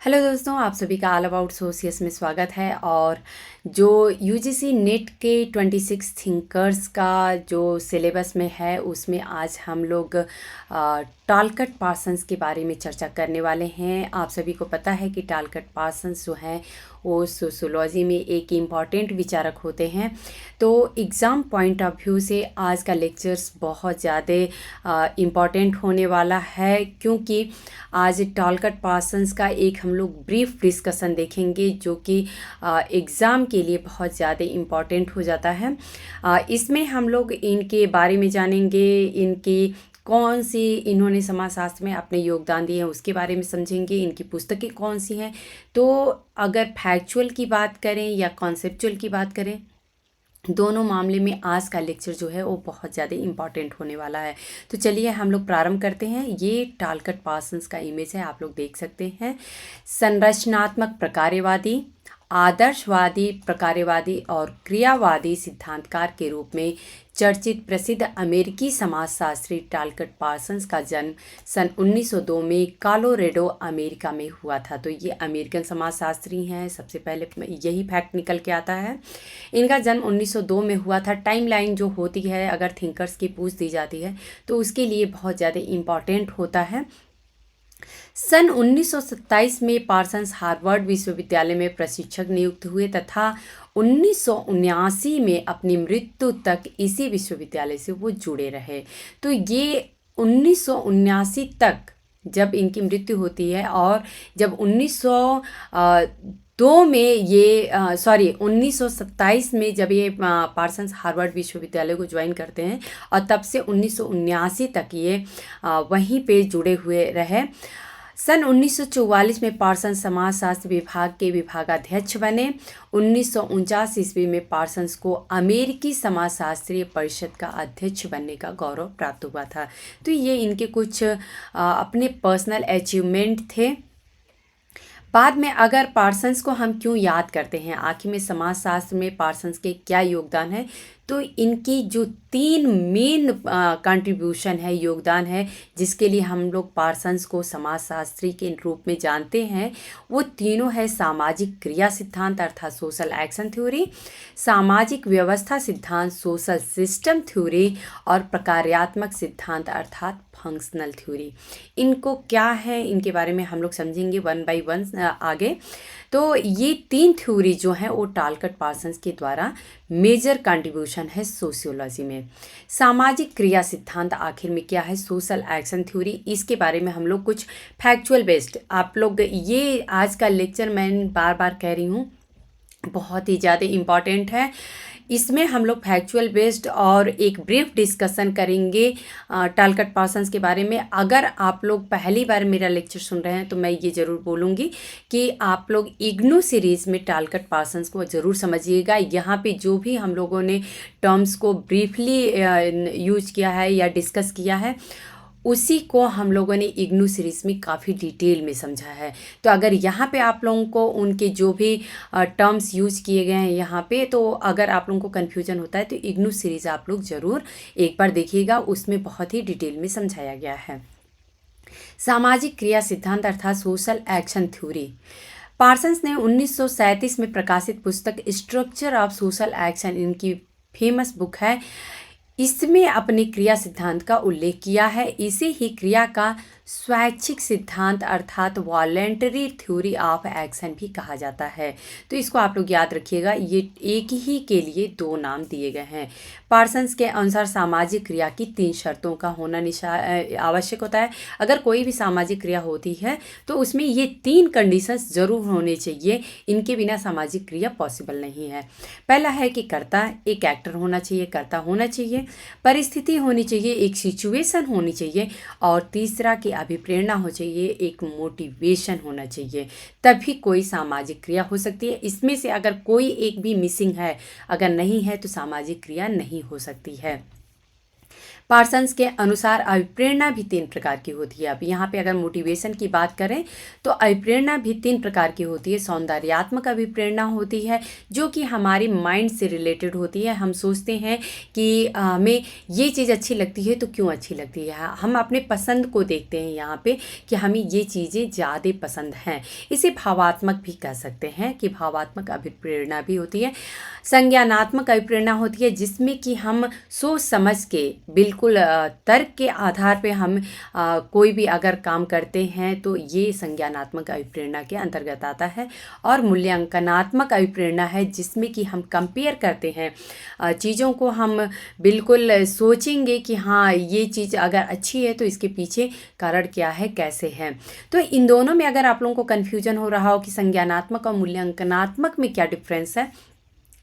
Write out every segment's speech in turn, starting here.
Hello दोस्तों, आप सभी का ऑल अबाउट सोसियस में स्वागत है। और जो यूजीसी नेट के 26 थिंकर्स का जो सिलेबस में है उसमें आज हम लोग टालकट पार्सन्स के बारे में चर्चा करने वाले हैं। आप सभी को पता है कि टालकट पार्सन्स जो हैं वो सोशियोलॉजी में एक इम्पॉर्टेंट विचारक होते हैं। तो एग्ज़ाम पॉइंट ऑफ व्यू से आज का लेक्चर्स बहुत ज़्यादा इम्पॉर्टेंट होने वाला है, क्योंकि आज टालकट पार्सन्स का एक हम लोग ब्रीफ डिस्कशन देखेंगे जो कि एग्ज़ाम के लिए बहुत ज़्यादा इम्पॉर्टेंट हो जाता है। इसमें हम लोग इनके बारे में जानेंगे, इनकी कौन सी इन्होंने समाजशास्त्र में अपने योगदान दिए हैं उसके बारे में समझेंगे, इनकी पुस्तकें कौन सी हैं। तो अगर फैक्चुअल की बात करें या कॉन्सेप्चुअल की बात करें, दोनों मामले में आज का लेक्चर जो है वो बहुत ज़्यादा इम्पॉर्टेंट होने वाला है। तो चलिए हम लोग प्रारंभ करते हैं। ये टालकट पार्सन्स का इमेज है, आप लोग देख सकते हैं। संरचनात्मक प्रकार्यवादी, आदर्शवादी, प्रकार्यवादी और क्रियावादी सिद्धांतकार के रूप में चर्चित प्रसिद्ध अमेरिकी समाजशास्त्री टालकट पार्सन्स का जन्म सन 1902 में कोलोराडो अमेरिका में हुआ था। तो ये अमेरिकन समाजशास्त्री हैं, सबसे पहले यही फैक्ट निकल के आता है। इनका जन्म 1902 में हुआ था। टाइमलाइन जो होती है अगर थिंकर्स की पूछ दी जाती है तो उसके लिए बहुत ज़्यादा इम्पॉर्टेंट होता है। सन 1927 में पार्सन्स हार्वर्ड विश्वविद्यालय में प्रशिक्षक नियुक्त हुए तथा 1979 में अपनी मृत्यु तक इसी विश्वविद्यालय से वो जुड़े रहे। तो ये 1979 तक जब इनकी मृत्यु होती है, और जब 1902 में ये 1927 में जब ये पार्सन्स हार्वर्ड विश्वविद्यालय को ज्वाइन करते हैं और तब से 1979 तक ये वहीं पे जुड़े हुए रहे। सन 1944 में पार्सन्स समाजशास्त्र विभाग के विभागाध्यक्ष बने। 1949 ईस्वी में पार्सन्स को अमेरिकी समाजशास्त्रीय परिषद का अध्यक्ष बनने का गौरव प्राप्त हुआ था। तो ये इनके कुछ अपने पर्सनल अचीवमेंट थे। बाद में अगर पार्सन्स को हम क्यों याद करते हैं, आखिर में समाजशास्त्र में पार्सन्स के क्या योगदान है, तो इनकी जो 3 मेन कंट्रीब्यूशन है, योगदान है, जिसके लिए हम लोग पार्सन्स को समाजशास्त्री के रूप में जानते हैं, वो तीनों है सामाजिक क्रिया सिद्धांत अर्थात सोशल एक्शन थ्योरी, सामाजिक व्यवस्था सिद्धांत सोशल सिस्टम थ्योरी और प्रकार्यात्मक सिद्धांत अर्थात फंक्शनल थ्योरी। इनको क्या है, इनके बारे में हम लोग समझेंगे वन बाय वन आगे। तो ये 3 थ्योरी जो हैं वो टालकट पार्सन्स के द्वारा मेजर कंट्रीब्यूशन है सोशियोलॉजी में। सामाजिक क्रिया सिद्धांत आखिर में क्या है, सोशल एक्शन थ्योरी, इसके बारे में हम लोग कुछ फैक्चुअल बेस्ड, आप लोग ये आज का लेक्चर मैं बार बार कह रही हूँ बहुत ही ज़्यादा इम्पॉर्टेंट है। इसमें हम लोग फैक्चुअल बेस्ड और एक ब्रीफ डिस्कशन करेंगे टालकट पार्सन्स के बारे में। अगर आप लोग पहली बार मेरा लेक्चर सुन रहे हैं तो मैं ये ज़रूर बोलूँगी कि आप लोग इग्नू सीरीज़ में टालकट पार्सन्स को ज़रूर समझिएगा। यहाँ पे जो भी हम लोगों ने टर्म्स को ब्रीफली यूज किया है या डिस्कस किया है, उसी को हम लोगों ने इग्नू सीरीज़ में काफ़ी डिटेल में समझा है। तो अगर यहाँ पे आप लोगों को उनके जो भी टर्म्स यूज किए गए हैं यहाँ पे, तो अगर आप लोगों को कन्फ्यूजन होता है तो इग्नू सीरीज़ आप लोग ज़रूर एक बार देखिएगा, उसमें बहुत ही डिटेल में समझाया गया है। सामाजिक क्रिया सिद्धांत अर्थात सोशल एक्शन थ्योरी, पार्सन्स ने 1937 में प्रकाशित पुस्तक स्ट्रक्चर ऑफ सोशल एक्शन, इनकी फेमस बुक है, इसमें अपने क्रिया सिद्धांत का उल्लेख किया है। इसे ही क्रिया का स्वैच्छिक सिद्धांत अर्थात वॉलेंटरी थ्योरी ऑफ एक्शन भी कहा जाता है। तो इसको आप लोग याद रखिएगा, ये एक ही के लिए 2 नाम दिए गए हैं। पार्सन्स के अनुसार सामाजिक क्रिया की 3 शर्तों का होना आवश्यक होता है। अगर कोई भी सामाजिक क्रिया होती है तो उसमें ये 3 कंडीशंस जरूर होने चाहिए, इनके बिना सामाजिक क्रिया पॉसिबल नहीं है। पहला है कि कर्ता, एक एक्टर होना चाहिए, कर्ता होना चाहिए, परिस्थिति होनी चाहिए, एक सिचुएशन होनी चाहिए, और तीसरा कि अभिप्रेरणा हो चाहिए, एक मोटिवेशन होना चाहिए, तभी कोई सामाजिक क्रिया हो सकती है। इसमें से अगर कोई एक भी मिसिंग है, अगर नहीं है, तो सामाजिक क्रिया नहीं हो सकती है। पार्सन्स के अनुसार अभिप्रेरणा भी 3 प्रकार की होती है। अब यहाँ पे अगर मोटिवेशन की बात करें तो अभिप्रेरणा भी 3 प्रकार की होती है। सौंदर्यात्मक अभिप्रेरणा होती है जो कि हमारी माइंड से रिलेटेड होती है। हम सोचते हैं कि हमें ये चीज़ अच्छी लगती है तो क्यों अच्छी लगती है, हम अपने पसंद को देखते हैं यहाँ पे कि हमें ये चीज़ें ज़्यादा पसंद हैं। इसे भावात्मक भी कह सकते हैं कि भावात्मक अभिप्रेरणा भी होती है। संज्ञानात्मक अभिप्रेरणा होती है जिसमें कि हम सोच समझ के बिल्कुल तर्क के आधार पे हम कोई भी अगर काम करते हैं तो ये संज्ञानात्मक अभिप्रेरणा के अंतर्गत आता है। और मूल्यांकनात्मक अभिप्रेरणा है जिसमें कि हम कंपेयर करते हैं चीज़ों को, हम बिल्कुल सोचेंगे कि हाँ ये चीज़ अगर अच्छी है तो इसके पीछे कारण क्या है, कैसे है। तो इन दोनों में अगर आप लोगों को कन्फ्यूजन हो रहा हो कि संज्ञानात्मक और मूल्यांकनात्मक में क्या डिफरेंस है,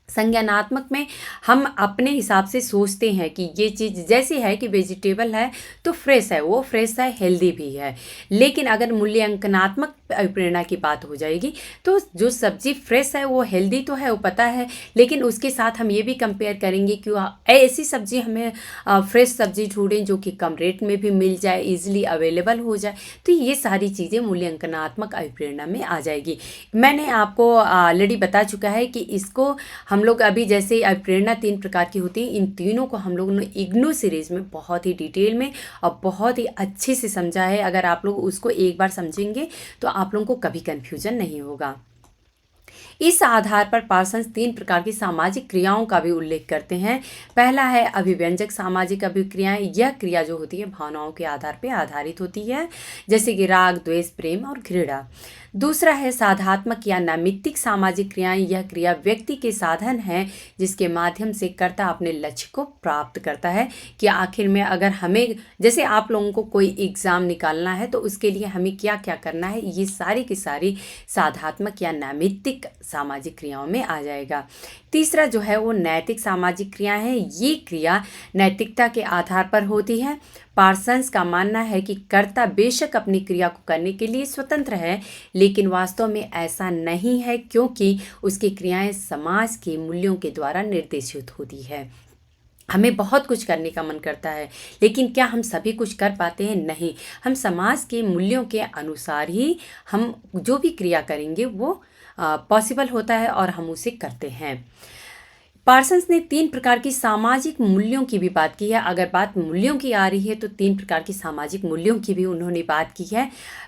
संज्ञानात्मक में हम अपने हिसाब से सोचते हैं कि ये चीज़ जैसी है कि वेजिटेबल है तो फ्रेश है, वो फ्रेश है, हेल्दी भी है। लेकिन अगर मूल्यांकनात्मक अभिप्रेरणा की बात हो जाएगी तो जो सब्ज़ी फ्रेश है वो हेल्दी तो है, वो पता है, लेकिन उसके साथ हम ये भी कंपेयर करेंगे कि ऐसी सब्ज़ी हमें फ्रेश सब्ज़ी ढूंढें जो कि कम रेट में भी मिल जाए, ईजिली अवेलेबल हो जाए। तो ये सारी चीज़ें मूल्यांकनात्मक अभिप्रेरणा में आ जाएगी। मैंने आपको ऑलरेडी बता चुका है कि इसको हम लोग अभी जैसे अभिप्रेरणा 3 प्रकार की होती है, इन तीनों को हम लोगों ने इग्नू सीरीज़ में बहुत ही डिटेल में और बहुत ही अच्छे से समझा है। अगर आप लोग उसको एक बार समझेंगे तो आप लोगों को कभी कन्फ्यूजन नहीं होगा। इस आधार पर पार्सन्स 3 प्रकार की सामाजिक क्रियाओं का भी उल्लेख करते हैं। पहला है अभिव्यंजक सामाजिक अभिक्रियाएं। यह क्रिया जो होती है भावनाओं के आधार पर आधारित होती है, जैसे कि राग, द्वेष, प्रेम और घृणा। दूसरा है साधात्मक या नैमित्तिक सामाजिक क्रियाएं। यह क्रिया व्यक्ति के साधन है जिसके माध्यम से कर्ता अपने लक्ष्य को प्राप्त करता है कि आखिर में अगर हमें, जैसे आप लोगों को कोई एग्ज़ाम निकालना है तो उसके लिए हमें क्या क्या करना है, ये सारी की सारी साधात्मक या नैमित्तिक सामाजिक क्रियाओं में आ जाएगा। तीसरा जो है वो नैतिक सामाजिक क्रियाएं हैं। ये क्रिया नैतिकता के आधार पर होती है। पार्सन्स का मानना है कि कर्ता बेशक अपनी क्रिया को करने के लिए स्वतंत्र है, लेकिन वास्तव में ऐसा नहीं है क्योंकि उसकी क्रियाएं समाज के मूल्यों के द्वारा निर्देशित होती है। हमें बहुत कुछ करने का मन करता है, लेकिन क्या हम सभी कुछ कर पाते हैं? नहीं। हम समाज के मूल्यों के अनुसार ही हम जो भी क्रिया करेंगे वो पॉसिबल होता है और हम उसे करते हैं। पार्सन्स ने 3 प्रकार की सामाजिक मूल्यों की भी बात की है। अगर बात मूल्यों की आ रही है तो 3 प्रकार की सामाजिक मूल्यों की भी उन्होंने बात की है।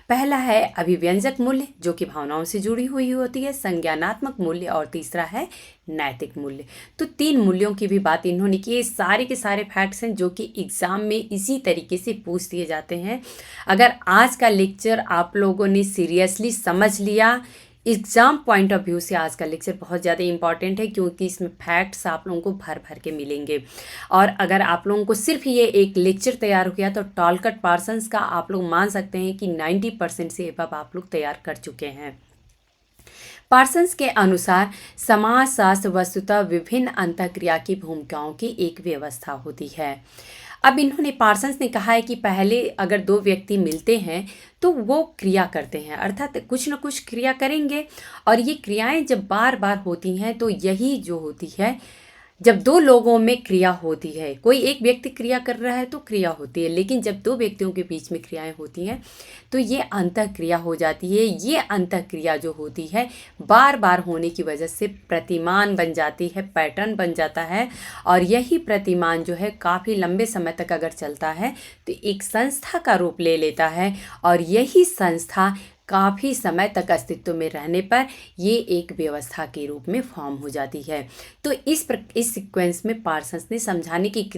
पहला है अभिव्यंजक मूल्य जो कि भावनाओं से जुड़ी हुई होती है, संज्ञानात्मक मूल्य, और तीसरा है नैतिक मूल्य। तो 3 मूल्यों की भी बात इन्होंने की। ये सारे के सारे फैक्ट्स हैं जो कि एग्ज़ाम में इसी तरीके से पूछ दिए जाते हैं। अगर आज का लेक्चर आप लोगों ने सीरियसली समझ लिया, एग्ज़ाम पॉइंट ऑफ व्यू से आज का लेक्चर बहुत ज़्यादा इंपॉर्टेंट है क्योंकि इसमें फैक्ट्स आप लोगों को भर भर के मिलेंगे। और अगर आप लोगों को सिर्फ ये एक लेक्चर तैयार हो गया तो टॉलकट पार्सन्स का आप लोग मान सकते हैं कि 90% से एबव आप लोग तैयार कर चुके हैं। पार्सन्स के अनुसार समाज शास्त्र वस्तुतः विभिन्न अंतःक्रिया की भूमिकाओं की एक व्यवस्था होती है। अब इन्होंने, पार्सन्स ने कहा है कि पहले अगर 2 व्यक्ति मिलते हैं तो वो क्रिया करते हैं, अर्थात कुछ न कुछ क्रिया करेंगे, और ये क्रियाएं जब बार बार होती हैं तो यही जो होती है, जब 2 लोगों में क्रिया होती है, कोई एक व्यक्ति क्रिया कर रहा है तो क्रिया होती है, लेकिन जब 2 व्यक्तियों के बीच में क्रियाएं होती हैं तो ये अंतःक्रिया हो जाती है। ये अंतःक्रिया जो होती है बार बार होने की वजह से प्रतिमान बन जाती है, पैटर्न बन जाता है, और यही प्रतिमान जो है काफ़ी लंबे समय तक अगर चलता है तो एक संस्था का रूप ले लेता है, और यही संस्था काफ़ी समय तक अस्तित्व में रहने पर ये एक व्यवस्था के रूप में फॉर्म हो जाती है। तो इस सीक्वेंस में पार्सन्स ने समझाने की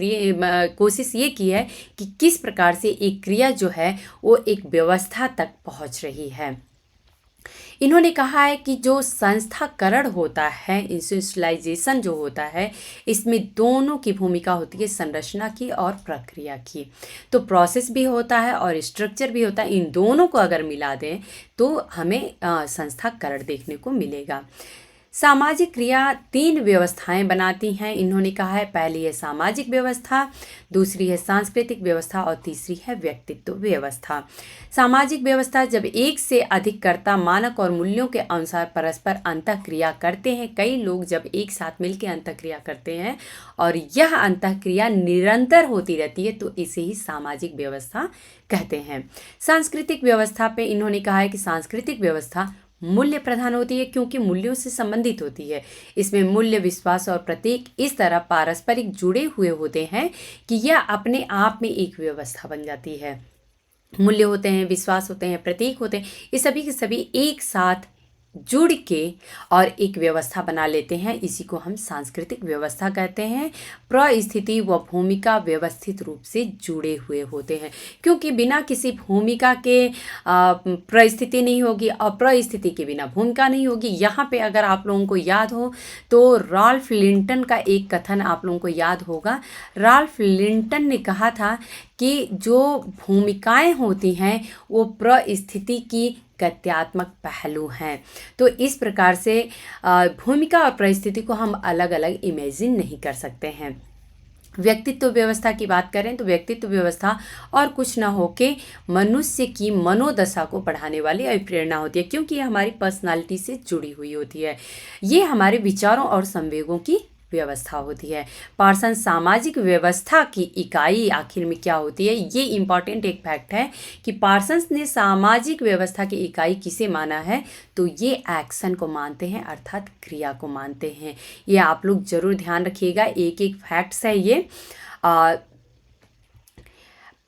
कोशिश ये की है कि किस प्रकार से एक क्रिया जो है वो एक व्यवस्था तक पहुंच रही है। इन्होंने कहा है कि जो संस्थाकरण होता है, इंस्टीट्यूशनलाइजेशन जो होता है, इसमें दोनों की भूमिका होती है, संरचना की और प्रक्रिया की। तो प्रोसेस भी होता है और स्ट्रक्चर भी होता है। इन दोनों को अगर मिला दें तो हमें संस्थाकरण देखने को मिलेगा। सामाजिक क्रिया 3 व्यवस्थाएं बनाती हैं। इन्होंने कहा है, पहली है सामाजिक व्यवस्था, दूसरी है सांस्कृतिक व्यवस्था और तीसरी है व्यक्तित्व व्यवस्था। सामाजिक व्यवस्था जब एक से अधिक कर्ता मानक और मूल्यों के अनुसार परस्पर अंतःक्रिया करते हैं। कई लोग जब एक साथ मिलकर अंतःक्रिया करते हैं और यह अंतःक्रिया निरंतर होती रहती है तो इसे ही सामाजिक व्यवस्था कहते हैं। सांस्कृतिक व्यवस्था पे इन्होंने कहा है कि सांस्कृतिक व्यवस्था मूल्य प्रधान होती है क्योंकि मूल्यों से संबंधित होती है। इसमें मूल्य, विश्वास और प्रतीक इस तरह पारस्परिक जुड़े हुए होते हैं कि यह अपने आप में एक व्यवस्था बन जाती है। मूल्य होते हैं, विश्वास होते हैं, प्रतीक होते हैं, ये सभी के सभी एक साथ जुड़ के और एक व्यवस्था बना लेते हैं। इसी को हम सांस्कृतिक व्यवस्था कहते हैं। परिस्थिति व भूमिका व्यवस्थित रूप से जुड़े हुए होते हैं क्योंकि बिना किसी भूमिका के परिस्थिति नहीं होगी और परिस्थिति के बिना भूमिका नहीं होगी। यहाँ पे अगर आप लोगों को याद हो तो रॉल्फ लिंटन का एक कथन आप लोगों को याद होगा। रॉल्फ लिंटन ने कहा था कि जो भूमिकाएं होती हैं वो परिस्थिति की गत्यात्मक पहलू हैं। तो इस प्रकार से भूमिका और परिस्थिति को हम अलग अलग इमेजिन नहीं कर सकते हैं। व्यक्तित्व व्यवस्था की बात करें तो व्यक्तित्व व्यवस्था और कुछ ना हो के मनुष्य की मनोदशा को बढ़ाने वाली अभिप्रेरणा होती है क्योंकि ये हमारी पर्सनालिटी से जुड़ी हुई होती है। ये हमारे विचारों और संवेगों की व्यवस्था होती है। पार्सन्स सामाजिक व्यवस्था की इकाई आखिर में क्या होती है, ये इम्पॉर्टेंट एक फैक्ट है कि पार्सन्स ने सामाजिक व्यवस्था की इकाई किसे माना है तो ये एक्शन को मानते हैं, अर्थात क्रिया को मानते हैं। ये आप लोग जरूर ध्यान रखिएगा, एक एक फैक्ट्स है ये।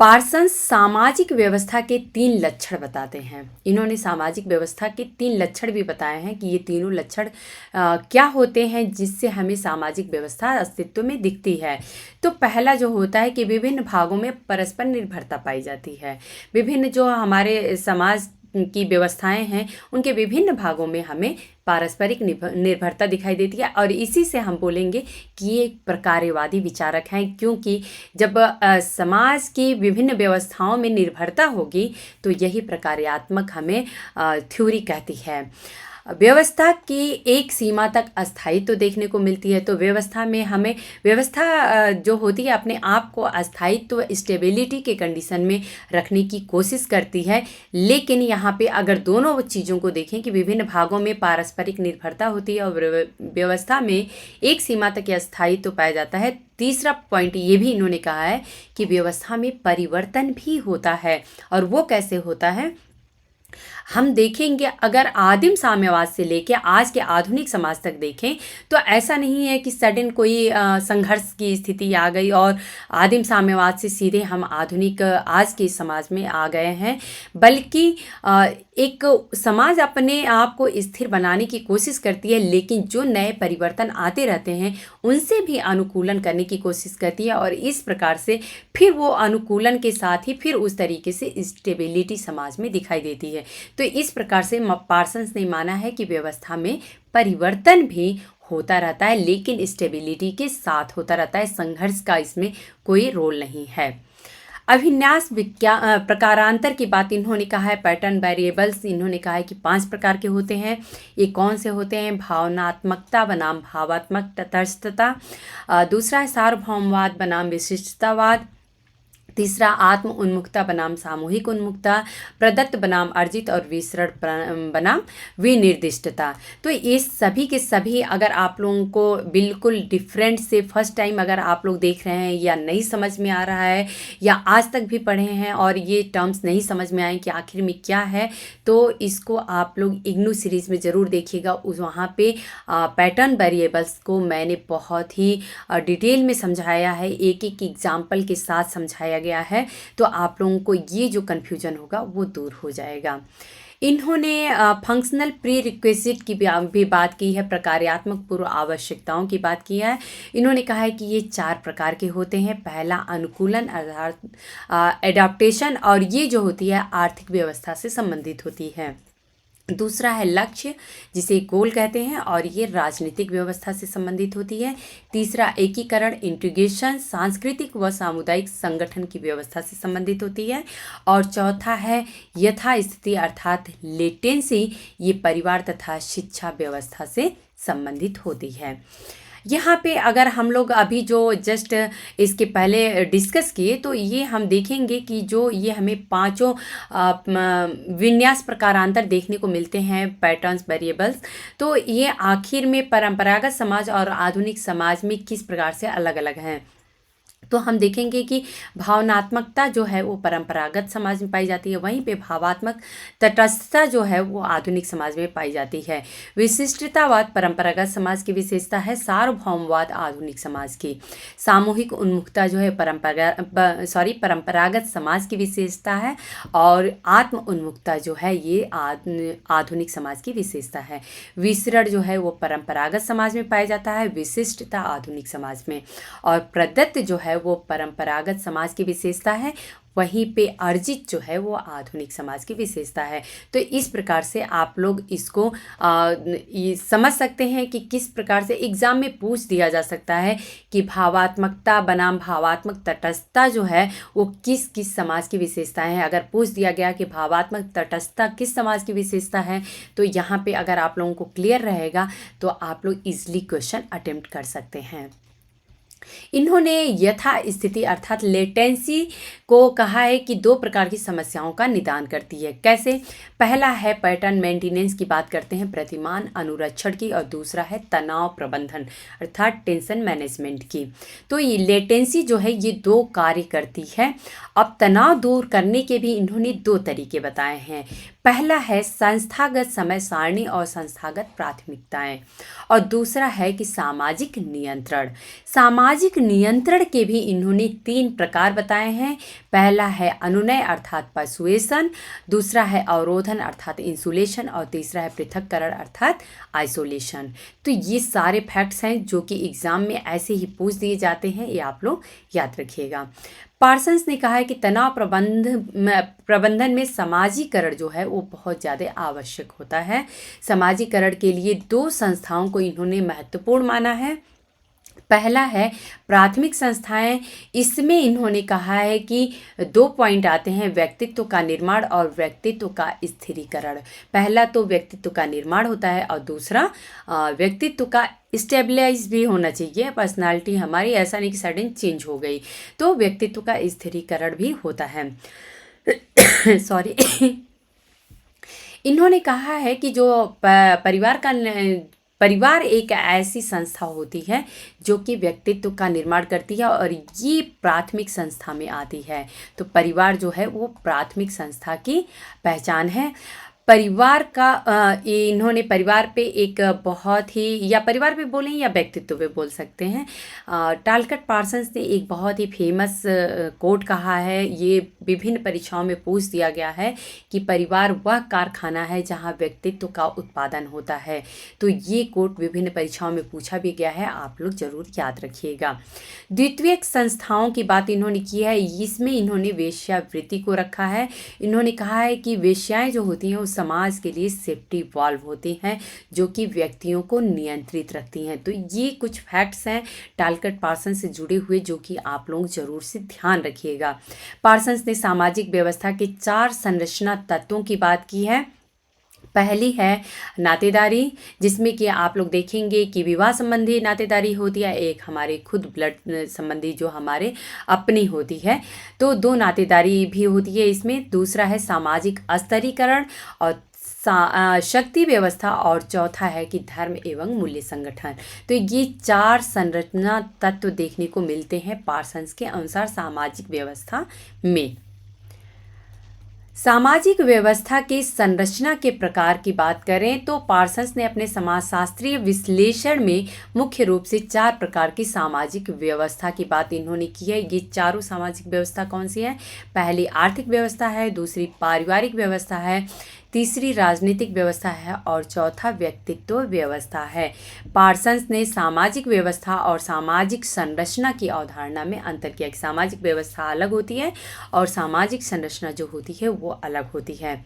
पार्सन्स सामाजिक व्यवस्था के 3 लक्षण बताते हैं। इन्होंने सामाजिक व्यवस्था के 3 लक्षण भी बताए हैं कि ये तीनों लक्षण क्या होते हैं जिससे हमें सामाजिक व्यवस्था अस्तित्व में दिखती है। तो पहला जो होता है कि विभिन्न भागों में परस्पर निर्भरता पाई जाती है। विभिन्न जो हमारे समाज की व्यवस्थाएं हैं उनके विभिन्न भागों में हमें पारस्परिक निर्भरता दिखाई देती है और इसी से हम बोलेंगे कि ये एक प्रकार्यवादी विचारक हैं क्योंकि जब समाज की विभिन्न व्यवस्थाओं में निर्भरता होगी तो यही प्रकार्यात्मक हमें थ्योरी कहती है। व्यवस्था की एक सीमा तक अस्थायित्व देखने को मिलती है। तो व्यवस्था में हमें व्यवस्था जो होती है अपने आप को अस्थायित्व, स्टेबिलिटी के कंडीशन में रखने की कोशिश करती है। लेकिन यहाँ पे अगर दोनों चीज़ों को देखें कि विभिन्न भागों में पारस्परिक निर्भरता होती है और व्यवस्था में एक सीमा तक अस्थायित्व पाया जाता है। तीसरा पॉइंट ये भी इन्होंने कहा है कि व्यवस्था में परिवर्तन भी होता है और वो कैसे होता है हम देखेंगे। अगर आदिम साम्यवाद से लेकर आज के आधुनिक समाज तक देखें तो ऐसा नहीं है कि सडन कोई संघर्ष की स्थिति आ गई और आदिम साम्यवाद से सीधे हम आधुनिक आज के समाज में आ गए हैं, बल्कि एक समाज अपने आप को स्थिर बनाने की कोशिश करती है लेकिन जो नए परिवर्तन आते रहते हैं उनसे भी अनुकूलन करने की कोशिश करती है और इस प्रकार से फिर वो अनुकूलन के साथ ही फिर उस तरीके से स्टेबिलिटी समाज में दिखाई देती है। तो इस प्रकार से पार्सन्स ने माना है कि व्यवस्था में परिवर्तन भी होता रहता है लेकिन स्टेबिलिटी के साथ होता रहता है, संघर्ष का इसमें कोई रोल नहीं है। अभिन्यास प्रकारांतर की बात इन्होंने कहा है। पैटर्न वेरिएबल्स इन्होंने कहा है कि 5 प्रकार के होते हैं। ये कौन से होते हैं? भावनात्मकता बनाम भावात्मक तटस्थता, दूसरा है सार्वभौमवाद बनाम विशिष्टतावाद, तीसरा आत्म उन्मुखता बनाम सामूहिक उन्मुखता, प्रदत्त बनाम अर्जित और विसरण बनाम विनिर्दिष्टता। तो ये सभी के सभी अगर आप लोगों को बिल्कुल डिफरेंट से फर्स्ट टाइम अगर आप लोग देख रहे हैं या नहीं समझ में आ रहा है या आज तक भी पढ़े हैं और ये टर्म्स नहीं समझ में आए कि आखिर में क्या है, तो इसको आप लोग इग्नू सीरीज़ में ज़रूर देखिएगा। उस वहाँ पे पैटर्न वेरिएबल्स को मैंने बहुत ही डिटेल में समझाया है, एक एक एग्जाम्पल के साथ समझाया गया है। तो आप लोगों को ये जो कन्फ्यूजन होगा वो दूर हो जाएगा। इन्होंने फंक्शनल प्री रिक्वेजिट की भी बात की है, प्रकार्यात्मक पूर्व आवश्यकताओं की बात की है। इन्होंने कहा है कि ये 4 प्रकार के होते हैं। पहला अनुकूलन अर्थात एडाप्टेशन, और ये जो होती है आर्थिक व्यवस्था से संबंधित होती है। दूसरा है लक्ष्य, जिसे गोल कहते हैं, और ये राजनीतिक व्यवस्था से संबंधित होती है। तीसरा एकीकरण, इंटीग्रेशन, सांस्कृतिक व सामुदायिक संगठन की व्यवस्था से संबंधित होती है। और चौथा है यथास्थिति अर्थात लेटेंसी, ये परिवार तथा शिक्षा व्यवस्था से संबंधित होती है। यहाँ पे अगर हम लोग अभी जो जस्ट इसके पहले डिस्कस किए, तो ये हम देखेंगे कि जो ये हमें पांचों विन्यास प्रकारांतर देखने को मिलते हैं, पैटर्न्स, वेरिएबल्स, तो ये आखिर में परंपरागत समाज और आधुनिक समाज में किस प्रकार से अलग अलग हैं। तो हम देखेंगे कि भावनात्मकता जो है वो परंपरागत समाज में पाई जाती है, वहीं पे भावात्मक तटस्थता जो है वो आधुनिक समाज में पाई जाती है। विशिष्टतावाद परंपरागत समाज की विशेषता है, सार्वभौमवाद आधुनिक समाज की। सामूहिक उन्मुखता जो है परंपरागत समाज की विशेषता है, और आत्म उन्मुखता जो है ये आधुनिक समाज की विशेषता है। विसरण जो है वो परंपरागत समाज में पाया जाता है, विशिष्टता आधुनिक समाज में। और प्रदत्त जो है वो परंपरागत समाज की विशेषता है, वहीं पे अर्जित जो है वो आधुनिक समाज की विशेषता है। तो इस प्रकार से आप लोग इसको ये समझ सकते हैं कि किस प्रकार से एग्जाम में पूछ दिया जा सकता है कि भावात्मकता बनाम भावात्मक तटस्थता जो है वो किस किस समाज की विशेषताएं हैं। अगर पूछ दिया गया कि भावात्मक तटस्थता किस समाज की विशेषता है, तो यहाँ पे अगर आप लोगों को क्लियर रहेगा तो आप लोग इजली क्वेश्चन अटेम्प्ट कर सकते हैं। इन्होंने यथा स्थिति अर्थात लेटेंसी को कहा है कि दो प्रकार की समस्याओं का निदान करती है। कैसे? पहला है पैटर्न मेंटेनेंस की बात करते हैं, प्रतिमान अनुरक्षण की, और दूसरा है तनाव प्रबंधन अर्थात टेंशन मैनेजमेंट की। तो ये लेटेंसी जो है ये दो कार्य करती है। अब तनाव दूर करने के भी इन्होंने दो तरीके बताए हैं। पहला है संस्थागत समय सारणी और संस्थागत प्राथमिकताएं, और दूसरा है कि सामाजिक नियंत्रण। सामाजिक नियंत्रण के भी इन्होंने तीन प्रकार बताए हैं। पहला है अनुनय अर्थात परसुएशन, दूसरा है अवरोधन अर्थात इंसुलेशन, और तीसरा है पृथक्करण अर्थात आइसोलेशन। तो ये सारे फैक्ट्स हैं जो कि एग्जाम में ऐसे ही पूछ दिए जाते हैं, ये आप लोग याद रखिएगा। पार्सन्स ने कहा है कि तनाव प्रबंधन में समाजीकरण जो है वो बहुत ज़्यादा आवश्यक होता है। समाजीकरण के लिए दो संस्थाओं को इन्होंने महत्वपूर्ण माना है। पहला है प्राथमिक संस्थाएं। इसमें इन्होंने कहा है कि दो पॉइंट आते हैं, व्यक्तित्व का निर्माण और व्यक्तित्व का स्थिरीकरण। पहला तो व्यक्तित्व का निर्माण होता है, और दूसरा व्यक्तित्व का स्टेबलाइज भी होना चाहिए। पर्सनालिटी हमारी ऐसा नहीं कि सडन चेंज हो गई, तो व्यक्तित्व का स्थिरीकरण भी होता है। सॉरी। इन्होंने कहा है कि जो परिवार एक ऐसी संस्था होती है जो कि व्यक्तित्व का निर्माण करती है, और ये प्राथमिक संस्था में आती है। तो परिवार जो है वो प्राथमिक संस्था की पहचान है। परिवार का इन्होंने परिवार पे एक बहुत ही, या परिवार पे बोलें या व्यक्तित्व पे बोल सकते हैं, टालकट पार्सन्स ने एक बहुत ही फेमस कोट कहा है। ये विभिन्न परीक्षाओं में पूछ दिया गया है कि परिवार वह कारखाना है जहां व्यक्तित्व का उत्पादन होता है। तो ये कोट विभिन्न परीक्षाओं में पूछा भी गया है, आप लोग जरूर याद रखिएगा। द्वितीयक संस्थाओं की बात इन्होंने की है, इसमें इन्होंने वेश्यावृत्ति को रखा है। इन्होंने कहा है कि वेश्याएं जो होती हैं वो समाज के लिए सेफ्टी वॉल्व होती हैं जो कि व्यक्तियों को नियंत्रित रखती हैं। तो ये कुछ फैक्ट्स हैं टालकट पार्सन्स से जुड़े हुए जो कि आप लोग जरूर से ध्यान रखिएगा। पार्सन्स ने सामाजिक व्यवस्था के 4 संरचना तत्वों की बात की है। पहली है नातेदारी, जिसमें कि आप लोग देखेंगे कि विवाह संबंधी नातेदारी होती है, एक हमारे खुद ब्लड संबंधी जो हमारे अपनी होती है। तो 2 नातेदारी भी होती है इसमें। दूसरा है सामाजिक स्तरीकरण और शक्ति व्यवस्था, और चौथा है कि धर्म एवं मूल्य संगठन। तो ये 4 संरचना तत्व देखने को मिलते हैं पार्सन्स के अनुसार सामाजिक व्यवस्था में। सामाजिक व्यवस्था की संरचना के प्रकार की बात करें तो पार्सन्स ने अपने समाजशास्त्रीय विश्लेषण में मुख्य रूप से 4 प्रकार की सामाजिक व्यवस्था की बात इन्होंने की है। ये चारों सामाजिक व्यवस्था कौन सी है? पहली आर्थिक व्यवस्था है, दूसरी पारिवारिक व्यवस्था है, तीसरी राजनीतिक व्यवस्था है, और चौथा व्यक्तित्व व्यवस्था है। पार्सन्स ने सामाजिक व्यवस्था और सामाजिक संरचना की अवधारणा में अंतर किया कि सामाजिक व्यवस्था अलग होती है और सामाजिक संरचना जो होती है वो अलग होती है।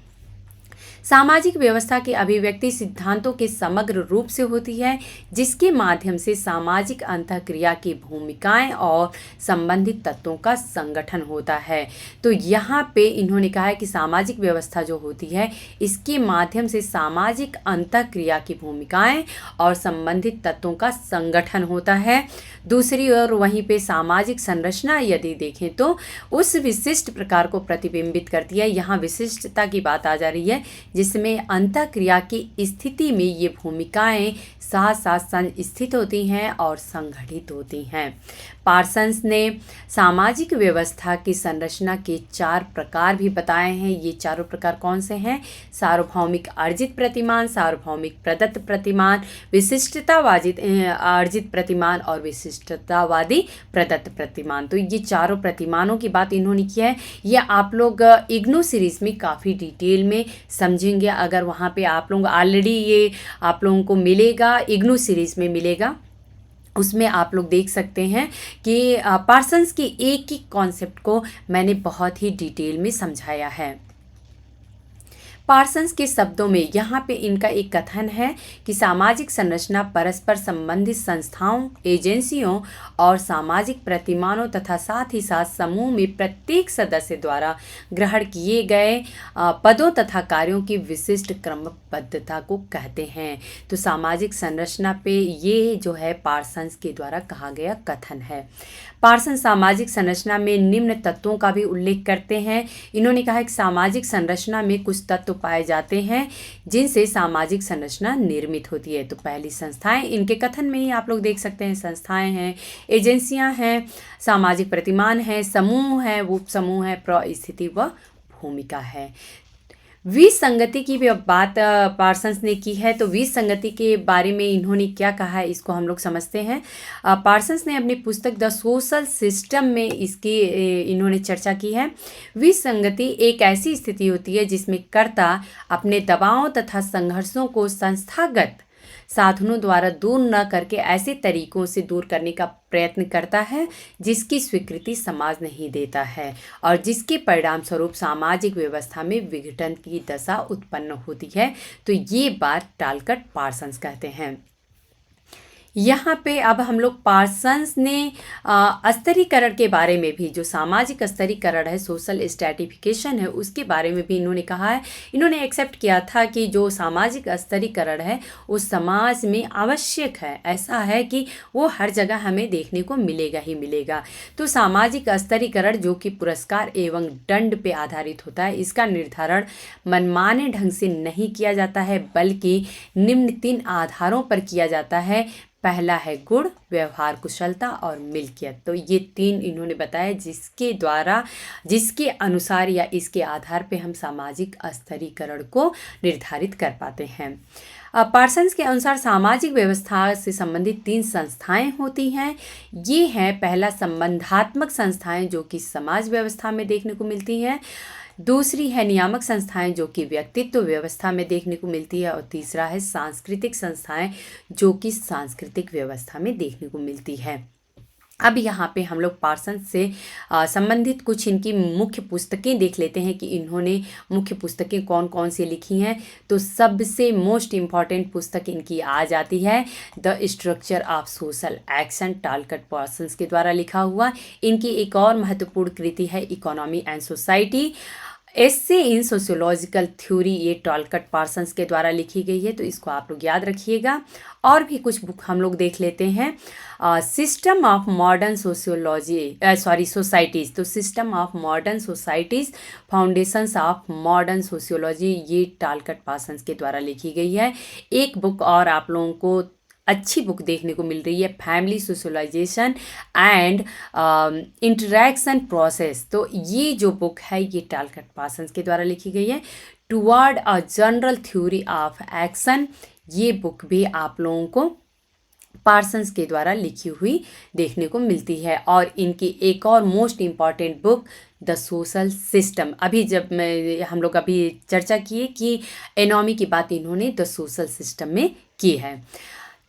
सामाजिक व्यवस्था की अभिव्यक्ति सिद्धांतों के समग्र रूप से होती है, जिसके माध्यम से सामाजिक अंतःक्रिया की भूमिकाएं और संबंधित तत्वों का संगठन होता है। तो यहाँ पे इन्होंने कहा है कि सामाजिक व्यवस्था जो होती है, इसके माध्यम से सामाजिक अंतःक्रिया की भूमिकाएं और संबंधित तत्वों का संगठन होता है। दूसरी ओर वहीं पे सामाजिक संरचना यदि देखें तो उस विशिष्ट प्रकार को प्रतिबिंबित करती है। यहाँ विशिष्टता की बात आ जा रही है, जिसमें अंतःक्रिया की स्थिति में ये भूमिकाएं साथ साथ संस्थित होती हैं और संगठित होती हैं। पार्सन्स ने सामाजिक व्यवस्था की संरचना के 4 प्रकार भी बताए हैं। ये चारों प्रकार कौन से हैं? सार्वभौमिक अर्जित प्रतिमान, सार्वभौमिक प्रदत्त प्रतिमान, विशिष्टतावादी अर्जित प्रतिमान और विशिष्टतावादी प्रदत्त प्रतिमान। तो ये चारों प्रतिमानों की बात इन्होंने की है। ये आप लोग इग्नू सीरीज में काफ़ी डिटेल में समझेंगे। अगर वहाँ पे आप लोग ऑलरेडी ये आप लोगों को मिलेगा, इग्नू सीरीज में मिलेगा, उसमें आप लोग देख सकते हैं कि पार्सन्स की एक एक कॉन्सेप्ट को मैंने बहुत ही डिटेल में समझाया है। पार्सन्स के शब्दों में यहाँ पे इनका एक कथन है कि सामाजिक संरचना परस्पर संबंधित संस्थाओं, एजेंसियों और सामाजिक प्रतिमानों तथा साथ ही साथ समूह में प्रत्येक सदस्य द्वारा ग्रहण किए गए पदों तथा कार्यों की विशिष्ट क्रमबद्धता को कहते हैं। तो सामाजिक संरचना पे ये जो है पार्सन्स के द्वारा कहा गया कथन है। पार्सन सामाजिक संरचना में निम्न तत्वों का भी उल्लेख करते हैं। इन्होंने कहा कि सामाजिक संरचना में कुछ तत्व पाए जाते हैं जिनसे सामाजिक संरचना निर्मित होती है। तो पहली संस्थाएं, इनके कथन में ही आप लोग देख सकते हैं, संस्थाएं हैं, एजेंसियां हैं, सामाजिक प्रतिमान है, समूह है, उप समूह है, स्थिति व भूमिका है। विसंगति की भी अब बात पार्सन्स ने की है। तो विसंगति के बारे में इन्होंने क्या कहा है, इसको हम लोग समझते हैं। पार्सन्स ने अपनी पुस्तक द सोशल सिस्टम में इसकी इन्होंने चर्चा की है। विसंगति एक ऐसी स्थिति होती है जिसमें कर्ता अपने दबावों तथा संघर्षों को संस्थागत साधनों द्वारा दूर न करके ऐसे तरीकों से दूर करने का प्रयत्न करता है जिसकी स्वीकृति समाज नहीं देता है और जिसके परिणाम स्वरूप सामाजिक व्यवस्था में विघटन की दशा उत्पन्न होती है। तो ये बात टालकट पार्सन्स कहते हैं। यहाँ पे अब हम लोग पार्सन्स ने स्तरीकरण के बारे में भी, जो सामाजिक स्तरीकरण है, सोशल स्ट्रैटिफिकेशन है, उसके बारे में भी इन्होंने कहा है। इन्होंने एक्सेप्ट किया था कि जो सामाजिक स्तरीकरण है वो समाज में आवश्यक है, ऐसा है कि वो हर जगह हमें देखने को मिलेगा ही मिलेगा। तो सामाजिक स्तरीकरण जो कि पुरस्कार एवं दंड पे आधारित होता है, इसका निर्धारण मनमाने ढंग से नहीं किया जाता है बल्कि निम्न 3 आधारों पर किया जाता है। पहला है गुण, व्यवहार कुशलता और मिल्कियत। तो ये 3 इन्होंने बताया जिसके अनुसार या इसके आधार पे हम सामाजिक स्तरीकरण को निर्धारित कर पाते हैं। पार्सन्स के अनुसार सामाजिक व्यवस्था से संबंधित 3 संस्थाएं होती हैं। ये हैं, पहला संबंधात्मक संस्थाएं जो कि समाज व्यवस्था में देखने को मिलती हैं। दूसरी है नियामक संस्थाएं जो कि व्यक्तित्व व्यवस्था में देखने को मिलती है। और तीसरा है सांस्कृतिक संस्थाएं जो कि सांस्कृतिक व्यवस्था में देखने को मिलती है। अब यहाँ पे हम लोग पार्सन्स से संबंधित कुछ इनकी मुख्य पुस्तकें देख लेते हैं कि इन्होंने मुख्य पुस्तकें कौन कौन सी लिखी हैं। तो सबसे मोस्ट इम्पॉर्टेंट पुस्तक इनकी आ जाती है the structure of social action, टालकट Parsons के द्वारा लिखा हुआ। इनकी एक और महत्वपूर्ण कृति है economy and society, essay in sociological theory, ये टालकट पार्सन्स के द्वारा लिखी गई है। तो इसको आप लोग याद रखिएगा। और भी कुछ बुक हम लोग देख लेते हैं। सिस्टम ऑफ मॉडर्न सोसाइटीज़, तो system of modern societies, foundations of modern sociology, ये टालकट पार्सन्स के द्वारा लिखी गई है। एक बुक और आप लोगों को अच्छी बुक देखने को मिल रही है, family socialisation and interaction process. तो ये जो बुक है ये टालकट पार्सन्स के द्वारा लिखी गई है। Toward a general theory of action, ये बुक भी आप लोगों को पार्सन्स के द्वारा लिखी हुई देखने को मिलती है। और इनकी एक और most important book the social system, अभी जब हम लोग अभी चर्चा किए कि इकोनॉमी की बात इन्होंने द सोशल सिस्टम में की है।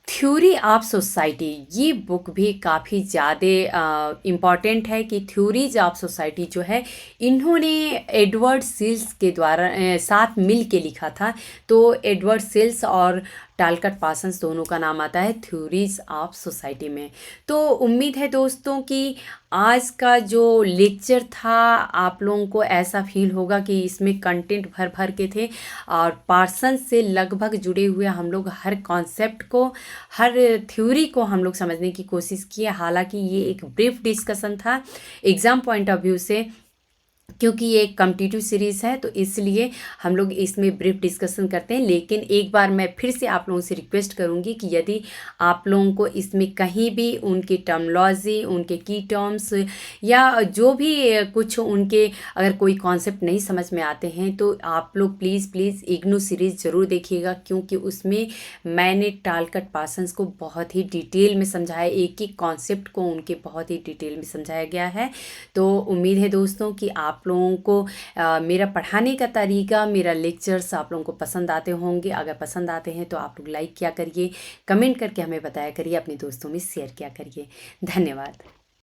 थ्योरी ऑफ सोसाइटी, ये बुक भी काफ़ी ज़्यादा इम्पॉर्टेंट है कि थ्योरीज ऑफ सोसाइटी जो है इन्होंने एडवर्ड सिल्स के द्वारा साथ मिल के लिखा था। तो एडवर्ड सिल्स और टालकट पार्सन्स दोनों का नाम आता है थ्योरीज ऑफ सोसाइटी में। तो उम्मीद है दोस्तों कि आज का जो लेक्चर था आप लोगों को ऐसा फील होगा कि इसमें कंटेंट भर भर के थे और पार्सन्स से लगभग जुड़े हुए हम लोग हर कॉन्सेप्ट को, हर थ्योरी को हम लोग समझने की कोशिश किए। हालांकि ये एक ब्रीफ डिस्कशन था एग्ज़ाम पॉइंट ऑफ व्यू से, क्योंकि ये एक कॉम्पिटिटिव सीरीज़ है तो इसलिए हम लोग इसमें ब्रीफ डिस्कशन करते हैं। लेकिन एक बार मैं फिर से आप लोगों से रिक्वेस्ट करूंगी कि यदि आप लोगों को इसमें कहीं भी उनकी टर्मोलॉजी, उनके की टर्म्स या जो भी कुछ उनके अगर कोई कॉन्सेप्ट नहीं समझ में आते हैं तो आप लोग प्लीज़ इग्नू सीरीज़ ज़रूर देखिएगा, क्योंकि उसमें मैंने टालकट पार्सन्स को बहुत ही डिटेल में समझाया, एक एक कॉन्सेप्ट को उनके बहुत ही डिटेल में समझाया गया है। तो उम्मीद है दोस्तों कि आप लोगों को मेरा पढ़ाने का तरीका, मेरा लेक्चर्स आप लोगों को पसंद आते होंगे। अगर पसंद आते हैं तो आप लोग लाइक किया करिए, कमेंट करके हमें बताया करिए, अपने दोस्तों में शेयर किया करिए। धन्यवाद।